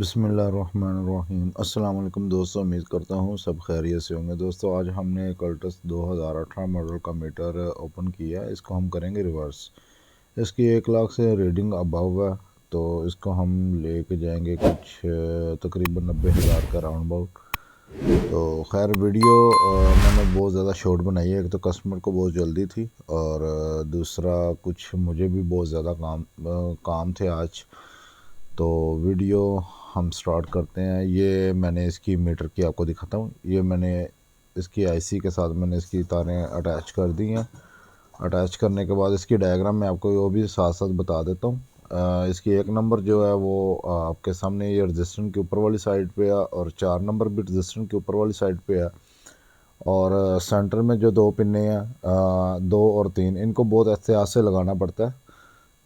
बिस्मिल्लाहिर्रहमानिर्रहीम। अस्सलाम वालेकुम दोस्तों, उम्मीद करता हूँ सब खैरियत से होंगे। दोस्तों आज हमने कल्टस 2018 मॉडल का मीटर ओपन किया है। इसको हम करेंगे रिवर्स। इसकी 1 लाख से रीडिंग अबव है, तो इसको हम लेके जाएंगे कुछ तकरीबन 90,000 का राउंड अबाउट। तो खैर वीडियो मैंने बहुत ज़्यादा शॉर्ट बनाई है। एक तो कस्टमर को बहुत जल्दी थी, और दूसरा कुछ मुझे भी बहुत ज़्यादा काम थे आज। तो वीडियो हम स्टार्ट करते हैं। ये मैंने इसकी मीटर की आपको दिखाता हूँ। ये मैंने इसकी आईसी के साथ मैंने इसकी तारें अटैच कर दी हैं। अटैच करने के बाद इसकी डायग्राम मैं आपको वो भी साथ साथ बता देता हूँ। इसकी 1 नंबर जो है वो आपके सामने ये रजिस्टेंट के ऊपर वाली साइड पे है, और 4 नंबर भी रजिस्टेंट के ऊपर वाली साइड पे है। और सेंटर में जो 2 पिन्ने हैं, 2 और 3, इनको बहुत एहतियात से लगाना पड़ता है।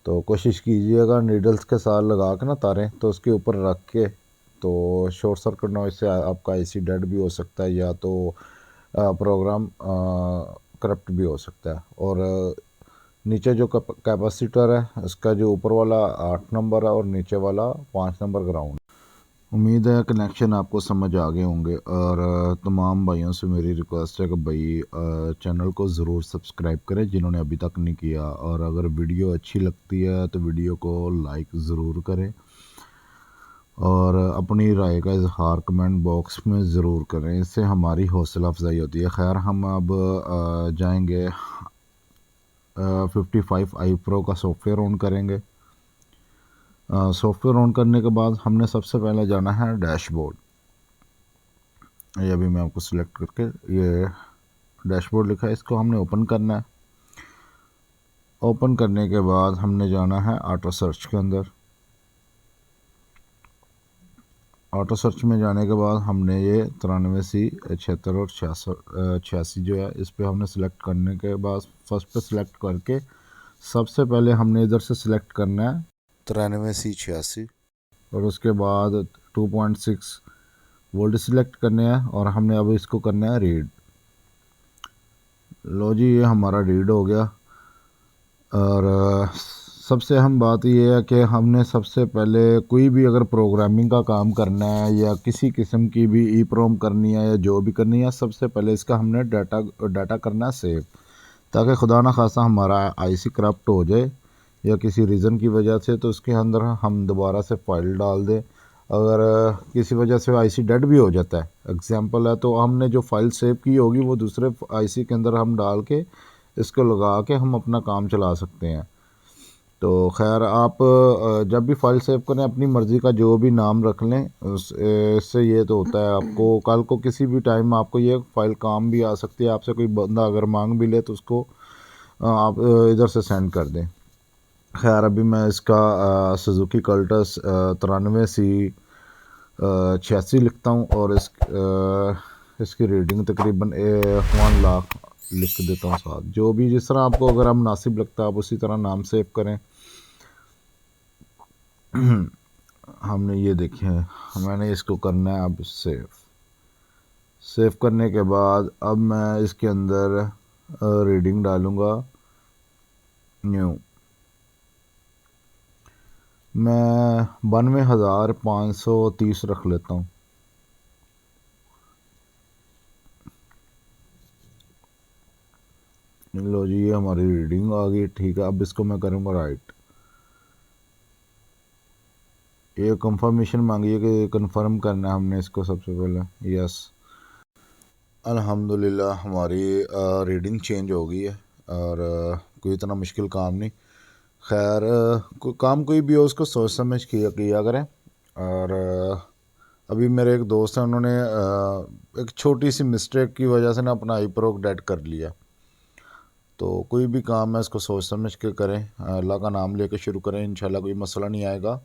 तो कोशिश कीजिएगा नीडल्स के साथ लगा के ना तारें, तो उसके ऊपर रख के, तो शॉर्ट सर्किट नॉइज़ से आपका आईसी डेड भी हो सकता है, या तो प्रोग्राम करप्ट भी हो सकता है। और नीचे जो कैपेसिटर है, इसका जो ऊपर वाला 8 नंबर है और नीचे वाला 5 नंबर ग्राउंड। उम्मीद है कनेक्शन आपको समझ आ गए होंगे। और तमाम भाइयों से मेरी रिक्वेस्ट है कि भाई चैनल को ज़रूर सब्सक्राइब करें जिन्होंने अभी तक नहीं किया। और अगर वीडियो अच्छी लगती है तो वीडियो को लाइक ज़रूर करें, और अपनी राय का इजहार कमेंट बॉक्स में ज़रूर करें। इससे हमारी हौसला अफजाई होती है। खैर हम अब जाएंगे 55i Pro का सॉफ्टवेयर ऑन करेंगे। सॉफ्टवेयर ऑन करने के बाद हमने सबसे पहले जाना है डैशबोर्ड। ये अभी मैं आपको सिलेक्ट करके, ये डैशबोर्ड लिखा है, इसको हमने ओपन करना है। ओपन करने के बाद हमने जाना है ऑटो सर्च के अंदर। ऑटो सर्च में जाने के बाद हमने ये 93C 76 और 86 जो है, इस पर हमने सेलेक्ट करने के बाद फर्स्ट पे सेलेक्ट करके सबसे पहले हमने इधर से सिलेक्ट करना है 93C 86, और उसके बाद 2.6 वोल्ट सिलेक्ट करने हैं, और हमने अब इसको करना है रीड। लो जी, ये हमारा रीड हो गया। और सबसे अहम बात यह है कि हमने सबसे पहले कोई भी अगर प्रोग्रामिंग का काम करना है या किसी किस्म की भी ई प्रोम करनी है या जो भी करनी है, सबसे पहले इसका हमने डाटा करना है सेव, ताकि खुदा ना खासा हमारा आईसी करप्ट हो जाए या किसी रीज़न की वजह से, तो उसके अंदर हम दोबारा से फ़ाइल डाल दें। अगर किसी वजह से आईसी डेड भी हो जाता है, एग्जांपल है, तो हमने जो फ़ाइल सेव की होगी वो दूसरे आईसी के अंदर हम डाल के इसको लगा के हम अपना काम चला सकते हैं। तो खैर आप जब भी फ़ाइल सेव करें अपनी मर्ज़ी का जो भी नाम रख लें। इससे ये तो होता है, आपको कल को किसी भी टाइम आपको ये फ़ाइल काम भी आ सकती है। आपसे कोई बंदा अगर मांग भी ले तो उसको आप इधर से सेंड कर दें। खैर अभी मैं इसका सुजुकी कल्टस 93C 86 लिखता हूँ, और इसकी रीडिंग तकरीबन 1 लाख लिख देता हूँ साथ। जो भी जिस तरह आपको अगर आप मुनासिब लगता है आप उसी तरह नाम सेव करें। हमने ये देखे, मैंने इसको करना है अब सेव करने के बाद अब मैं इसके अंदर रीडिंग डालूँगा न्यू। मैं 92,530 रख लेता हूँ। लो जी, ये हमारी रीडिंग आ गई। ठीक है, अब इसको मैं करूँगा राइट। ये कंफर्मेशन मांगी है कि कंफर्म करना है हमने इसको सबसे पहले। यस, अल्हम्दुलिल्लाह हमारी रीडिंग चेंज हो गई है, और कोई इतना मुश्किल काम नहीं। खैर काम कोई भी हो उसको सोच समझ किया करें। और अभी मेरे एक दोस्त हैं, उन्होंने एक छोटी सी मिस्टेक की वजह से ना अपना आई प्रो डेड कर लिया। तो कोई भी काम है इसको सोच समझ के करें, अल्लाह का नाम लेकर शुरू करें, इंशाल्लाह कोई मसला नहीं आएगा।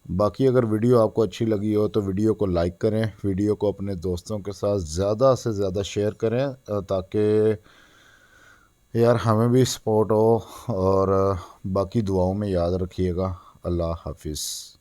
बाकी अगर वीडियो आपको अच्छी लगी हो तो वीडियो को लाइक करें, वीडियो को अपने दोस्तों के साथ ज़्यादा से ज़्यादा शेयर करें, ताकि यार हमें भी सपोर्ट हो। और बाकी दुआओं में याद रखिएगा। अल्लाह हाफिज़।